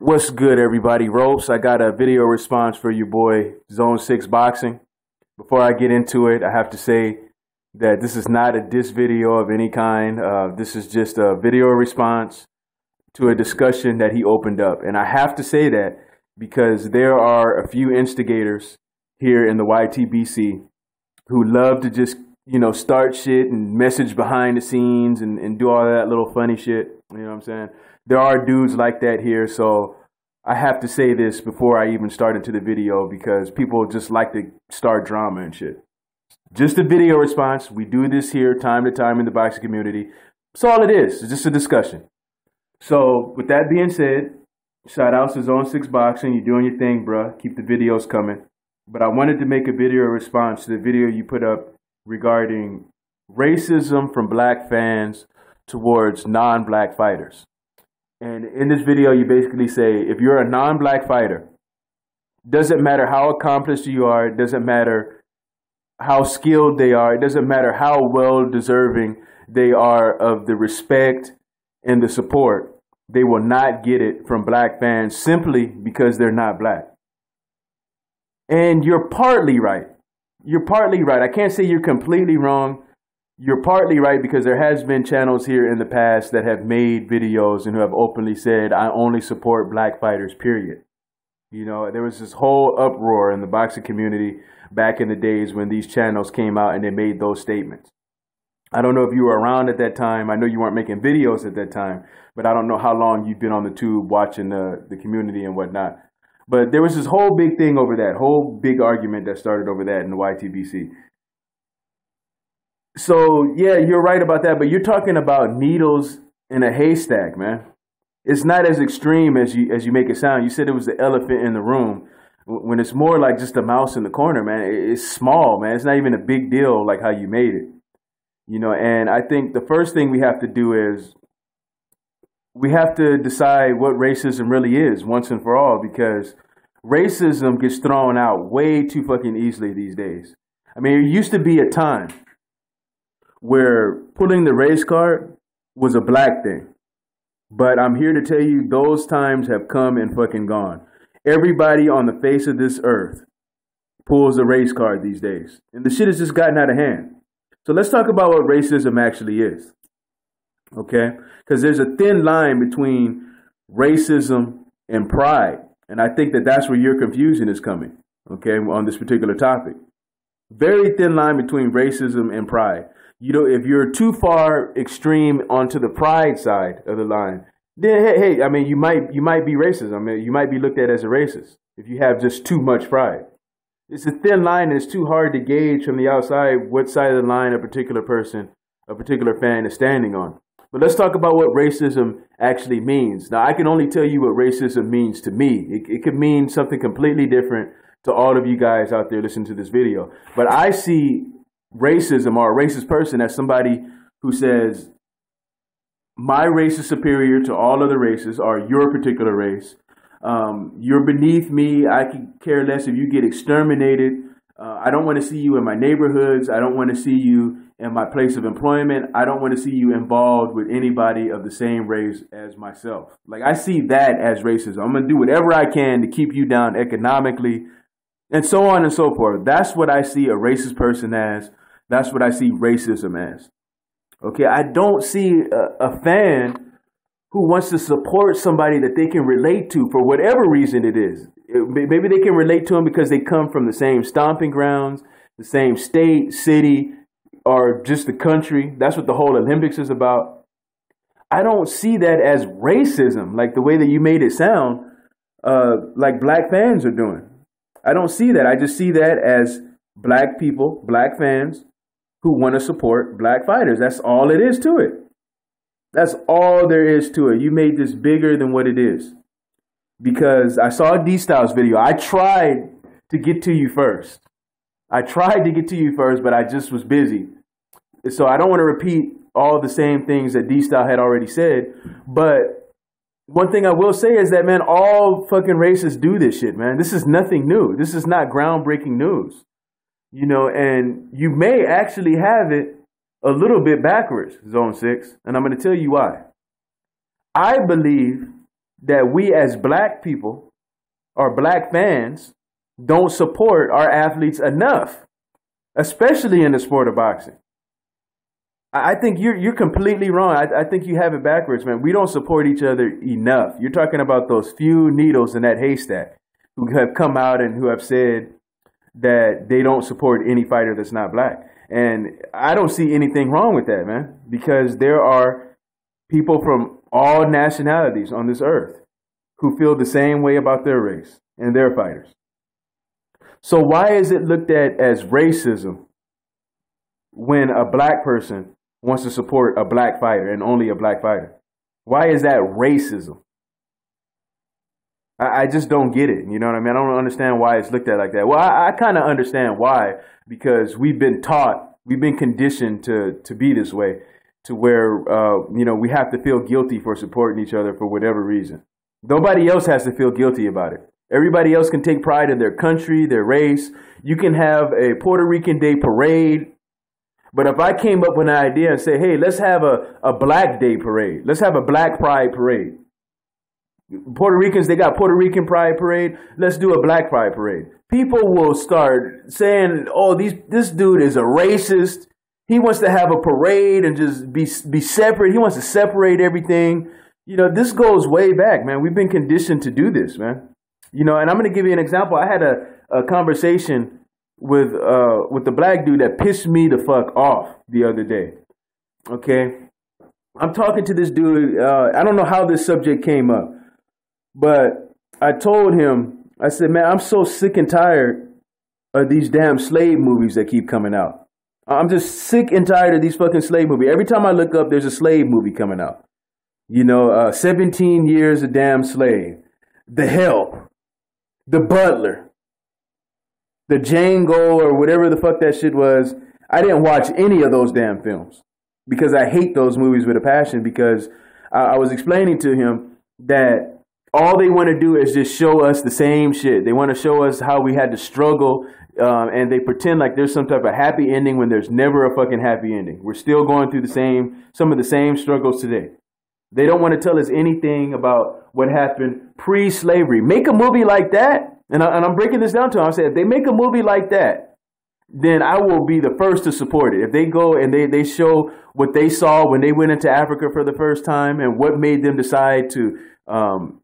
What's good, everybody? Ropes. I got a video response for your boy Zone6 Boxing. Before I get into it, I have to say that this is not a diss video of any kind. This is just a video response to a discussion that he opened up. And I have to say that because there are a few instigators here in the YTBC who love to just, start shit and message behind the scenes and do all that little funny shit. You know what I'm saying? There are dudes like that here, so I have to say this before I even start into the video because people just like to start drama and shit. Just a video response. We do this here time to time in the boxing community. That's all it is. It's just a discussion. So with that being said, shout out to Zone6 Boxing. You're doing your thing, bruh. Keep the videos coming. But I wanted to make a video response to the video you put up regarding racism from black fans towards non-black fighters. And in this video, you basically say, if you're a non-black fighter, doesn't matter how accomplished you are, it doesn't matter how skilled they are, it doesn't matter how well deserving they are of the respect and the support, they will not get it from black fans simply because they're not black. And you're partly right. You're partly right. I can't say you're completely wrong. You're partly right because there has been channels here in the past that have made videos and who have openly said, I only support black fighters, period. There was this whole uproar in the boxing community back in the days when these channels came out and they made those statements. I don't know if you were around at that time. I know you weren't making videos at that time, but I don't know how long you've been on the tube watching the community and whatnot. But there was this whole big thing over that, whole big argument that started over that in the YTBC. So, yeah, you're right about that, but you're talking about needles in a haystack, man. It's not as extreme as you make it sound. You said it was the elephant in the room when it's more like just a mouse in the corner, man. It's small, man. It's not even a big deal like how you made it. And I think the first thing we have to do is we have to decide what racism really is once and for all, because racism gets thrown out way too fucking easily these days. I mean, it used to be a time where pulling the race card was a black thing. But I'm here to tell you those times have come and fucking gone. Everybody on the face of this earth pulls a race card these days. And the shit has just gotten out of hand. So let's talk about what racism actually is. Okay? Because there's a thin line between racism and pride. And I think that that's where your confusion is coming. Okay? On this particular topic. Very thin line between racism and pride. If you're too far extreme onto the pride side of the line, then hey, I mean, you might be racist. I mean, you might be looked at as a racist if you have just too much pride. It's a thin line, and it's too hard to gauge from the outside what side of the line a particular person, a particular fan is standing on. But let's talk about what racism actually means. Now, I can only tell you what racism means to me. It could mean something completely different to all of you guys out there listening to this video. But I see racism or a racist person as somebody who says, my race is superior to all other races or your particular race. You're beneath me. I could care less if you get exterminated. I don't want to see you in my neighborhoods. I don't want to see you in my place of employment. I don't want to see you involved with anybody of the same race as myself. Like, I see that as racism. I'm going to do whatever I can to keep you down economically and so on and so forth. That's what I see a racist person as. That's what I see racism as. Okay, I don't see a fan who wants to support somebody that they can relate to for whatever reason it is. Maybe they can relate to them because they come from the same stomping grounds, the same state, city, or just the country. That's what the whole Olympics is about. I don't see that as racism, like the way that you made it sound, like black fans are doing. I don't see that. I just see that as black people, black fans, who want to support black fighters. That's all it is to it. That's all there is to it. You made this bigger than what it is. Because I saw a D-Styles video. I tried to get to you first. But I just was busy. So I don't want to repeat all the same things that D-Style had already said. But one thing I will say is that, man, all fucking racists do this shit, man. This is nothing new. This is not groundbreaking news. And you may actually have it a little bit backwards, Zone 6, and I'm going to tell you why. I believe that we as black people or black fans don't support our athletes enough, especially in the sport of boxing. I think you're completely wrong. I think you have it backwards, man. We don't support each other enough. You're talking about those few needles in that haystack who have come out and who have said that they don't support any fighter that's not black. And I don't see anything wrong with that, man, because there are people from all nationalities on this earth who feel the same way about their race and their fighters. So why is it looked at as racism when a black person wants to support a black fighter and only a black fighter? Why is that racism? I just don't get it. You know what I mean? I don't understand why it's looked at like that. Well, I kind of understand why, because we've been taught, we've been conditioned to be this way, to where, we have to feel guilty for supporting each other for whatever reason. Nobody else has to feel guilty about it. Everybody else can take pride in their country, their race. You can have a Puerto Rican Day parade. But if I came up with an idea and say, hey, let's have a Black Day parade. Let's have a Black Pride parade. Puerto Ricans, they got Puerto Rican Pride parade. Let's do a Black Pride parade. People will start saying, oh, this dude is a racist. He wants to have a parade and just be separate. He wants to separate everything. This goes way back, man. We've been conditioned to do this, man. And I'm going to give you an example. I had a conversation with the black dude that pissed me the fuck off the other day. Okay. I'm talking to this dude. I don't know how this subject came up, but I told him, I said, man, I'm so sick and tired of these damn slave movies that keep coming out. I'm just sick and tired of these fucking slave movies. Every time I look up, there's a slave movie coming out. 17 Years a Damn Slave, The Help, The Butler, The Django, or whatever the fuck that shit was. I didn't watch any of those damn films because I hate those movies with a passion, because I was explaining to him that all they want to do is just show us the same shit. They want to show us how we had to struggle, and they pretend like there's some type of happy ending when there's never a fucking happy ending. We're still going through some of the same struggles today. They don't want to tell us anything about what happened pre-slavery. Make a movie like that, and I'm breaking this down to them. I said, if they make a movie like that, then I will be the first to support it. If they go and they show what they saw when they went into Africa for the first time and what made them decide to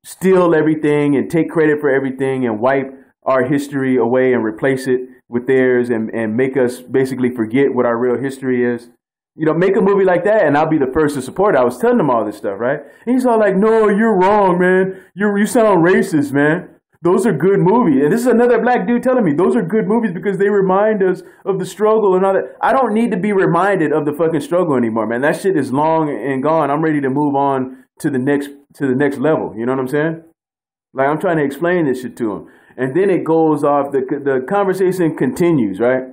steal everything and take credit for everything and wipe our history away and replace it with theirs and make us basically forget what our real history is. Make a movie like that, and I'll be the first to support it. I was telling him all this stuff, right? And he's all like, no, you're wrong, man. You sound racist, man. Those are good movies. And this is another black dude telling me those are good movies because they remind us of the struggle and all that. I don't need to be reminded of the fucking struggle anymore, man. That shit is long and gone. I'm ready to move on to the next level. You know what I'm saying? Like, I'm trying to explain this shit to him. And then it goes off, the conversation continues, right?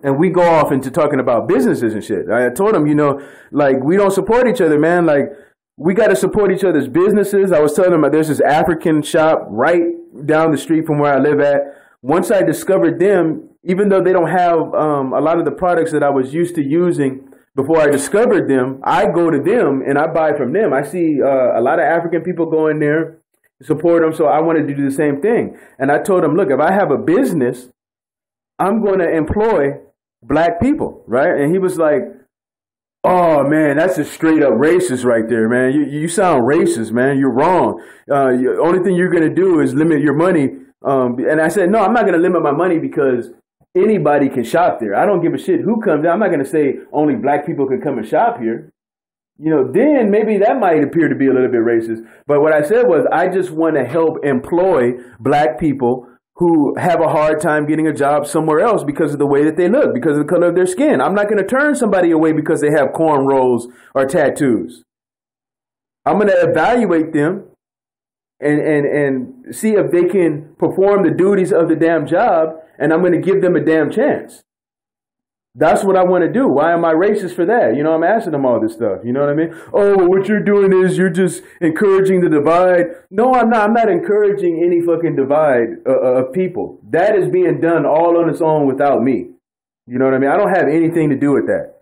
And we go off into talking about businesses and shit. I told him, we don't support each other, man. Like, we got to support each other's businesses. I was telling him there's this African shop right down the street from where I live at. Once I discovered them, even though they don't have a lot of the products that I was used to using before I discovered them, I go to them and I buy from them. I see a lot of African people go in there, support them. So I wanted to do the same thing. And I told him, look, if I have a business, I'm going to employ black people, right? And he was like, oh, man, that's a straight up racist right there, man. You sound racist, man. You're wrong. The only thing you're going to do is limit your money. And I said, no, I'm not going to limit my money because anybody can shop there. I don't give a shit who comes there. I'm not going to say only black people can come and shop here. Then maybe that might appear to be a little bit racist. But what I said was, I just want to help employ black people who have a hard time getting a job somewhere else because of the way that they look, because of the color of their skin. I'm not going to turn somebody away because they have cornrows or tattoos. I'm going to evaluate them and see if they can perform the duties of the damn job, and I'm going to give them a damn chance. That's what I want to do. Why am I racist for that? I'm asking them all this stuff. You know what I mean? Oh, what you're doing is you're just encouraging the divide. No, I'm not. I'm not encouraging any fucking divide of people. That is being done all on its own without me. You know what I mean? I don't have anything to do with that.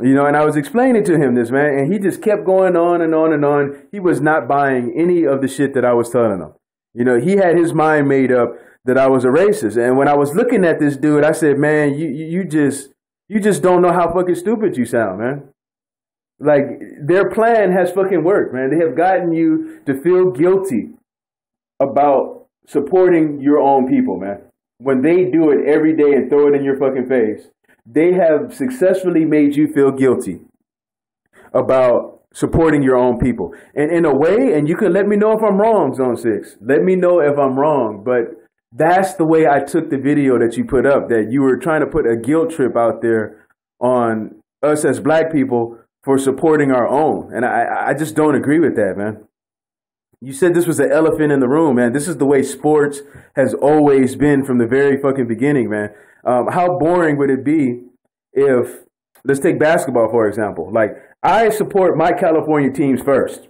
You know, and I was explaining to him this, man, and he just kept going on and on and on. He was not buying any of the shit that I was telling him. You know, he had his mind made up that I was a racist. And when I was looking at this dude, I said, man, you just don't know how fucking stupid you sound, man. Like, their plan has fucking worked, man. They have gotten you to feel guilty about supporting your own people, man. When they do it every day and throw it in your fucking face, they have successfully made you feel guilty about supporting your own people. And in a way, and you can let me know if I'm wrong, Zone 6. Let me know if I'm wrong. But that's the way I took the video that you put up, that you were trying to put a guilt trip out there on us as black people for supporting our own. And I just don't agree with that, man. You said this was an elephant in the room, man. This is the way sports has always been from the very fucking beginning, man. How boring would it be if, let's take basketball, for example. Like, I support my California teams first.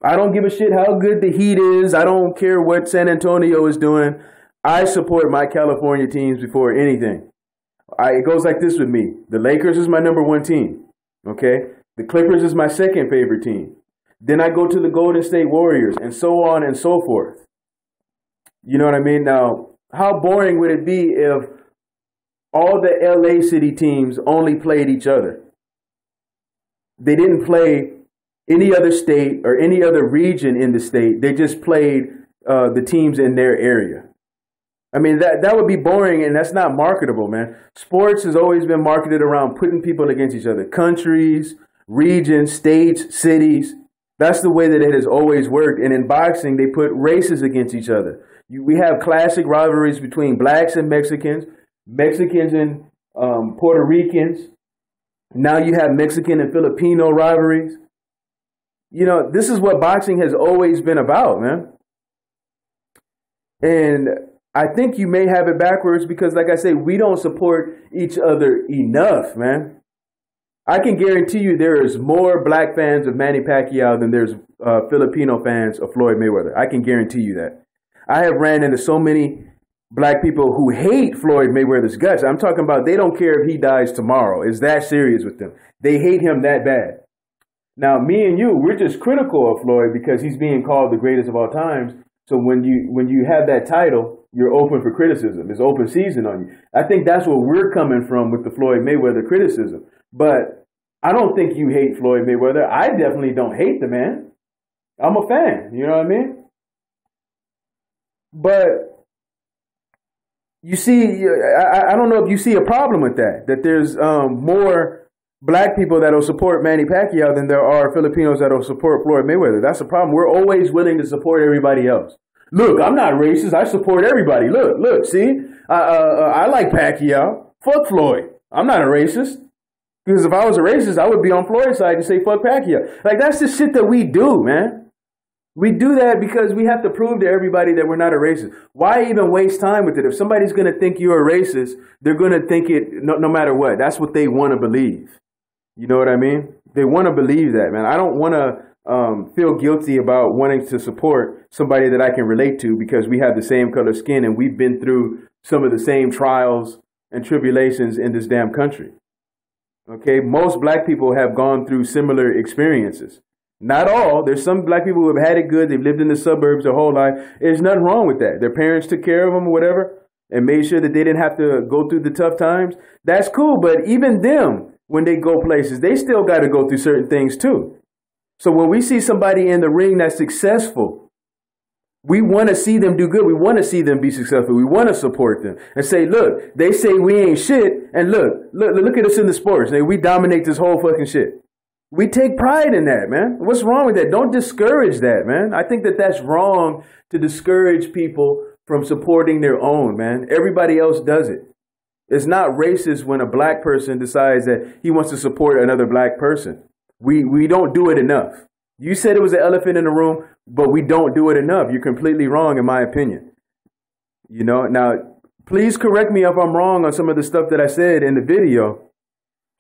I don't give a shit how good the Heat is. I don't care what San Antonio is doing. I support my California teams before anything. It goes like this with me. The Lakers is my number one team, okay? The Clippers is my second favorite team. Then I go to the Golden State Warriors and so on and so forth. You know what I mean? Now, how boring would it be if all the LA city teams only played each other? They didn't play any other state or any other region in the state. They just played the teams in their area. I mean, that would be boring, and that's not marketable, man. Sports has always been marketed around putting people against each other. Countries, regions, states, cities. That's the way that it has always worked. And in boxing, they put races against each other. We have classic rivalries between blacks and Mexicans, Mexicans and Puerto Ricans. Now you have Mexican and Filipino rivalries. You know, this is what boxing has always been about, man. And I think you may have it backwards because, like I say, we don't support each other enough, man. I can guarantee you there is more black fans of Manny Pacquiao than there's Filipino fans of Floyd Mayweather. I can guarantee you that. I have ran into so many black people who hate Floyd Mayweather's guts. I'm talking about they don't care if he dies tomorrow. It's that serious with them. They hate him that bad. Now, me and you, we're just critical of Floyd because he's being called the greatest of all times. So when you have that title, you're open for criticism. It's open season on you. I think that's where we're coming from with the Floyd Mayweather criticism. But I don't think you hate Floyd Mayweather. I definitely don't hate the man. I'm a fan. You know what I mean? But you see, I don't know if you see a problem with that, that there's more black people that will support Manny Pacquiao than there are Filipinos that will support Floyd Mayweather. That's the problem. We're always willing to support everybody else. Look, I'm not racist. I support everybody. Look, see? I like Pacquiao. Fuck Floyd. I'm not a racist. Because if I was a racist, I would be on Floyd's side and say fuck Pacquiao. Like, that's the shit that we do, man. We do that because we have to prove to everybody that we're not a racist. Why even waste time with it? If somebody's going to think you're a racist, they're going to think it no matter what. That's what they want to believe. You know what I mean? They want to believe that, man. I don't want to feel guilty about wanting to support somebody that I can relate to because we have the same color skin and we've been through some of the same trials and tribulations in this damn country. Okay, most black people have gone through similar experiences. Not all. There's some black people who have had it good. They've lived in the suburbs their whole life. There's nothing wrong with that. Their parents took care of them or whatever and made sure that they didn't have to go through the tough times. That's cool. But even them, when they go places, they still got to go through certain things too. So when we see somebody in the ring that's successful, we want to see them do good. We want to see them be successful. We want to support them and say, look, they say we ain't shit. And look at us in the sports. We dominate this whole fucking shit. We take pride in that, man. What's wrong with that? Don't discourage that, man. I think that that's wrong to discourage people from supporting their own, man. Everybody else does it. It's not racist when a black person decides that he wants to support another black person. We don't do it enough. You said it was an elephant in the room, but we don't do it enough. You're completely wrong, in my opinion. You know, now, please correct me if I'm wrong on some of the stuff that I said in the video.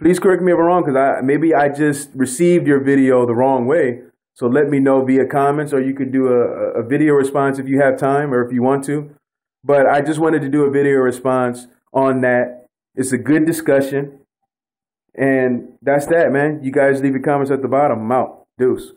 Please correct me if I'm wrong, because maybe I just received your video the wrong way. So let me know via comments, or you could do a video response if you have time or if you want to. But I just wanted to do a video response on that. It's a good discussion. And that's that, man. You guys leave your comments at the bottom. I'm out. Deuce.